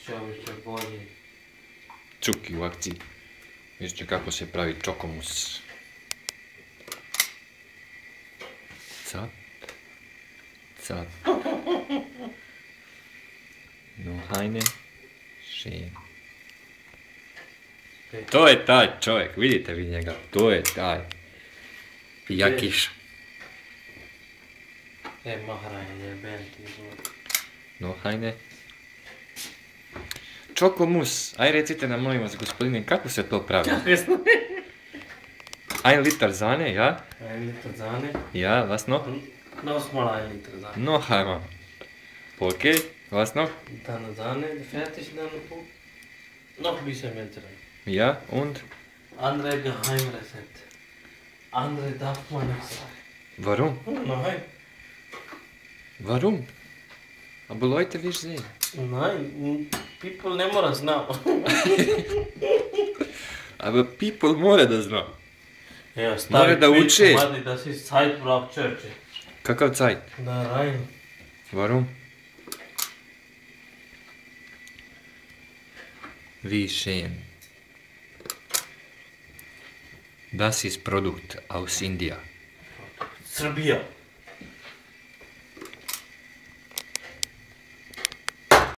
čovječe bolji. Čuki u akciji. Vidite kako se pravi čokomus. Cap. Cap. No, hajne. Šen. To je taj čovjek, vidite vi njega, to je taj. Jakiš. Mahrajn je benti. No, hajne. Čokomus, aj recite nam molim vas gospodine, kako se to pravi? Ein liter zane, ja? Ein liter Sahne. Ja, was noch? Nochmal ein Liter Sahne. Noch einmal. Okay, was noch? Dann Sahne, fertig, dann noch ein bisschen mehr drin. Ja, und? Andere Geheimrezept. Andere darf man nicht sagen. Warum? Nein. Warum? Aber Leute, wir sehen. Nein, people ne mora znao. Aber people mora da zna. Ja, Mora stari da uče. Mali, das ist Zeitbrauch Churche. Kakav Zeit? Da rein. Warum? Wie schön. Das ist Produkt aus India. Srbija.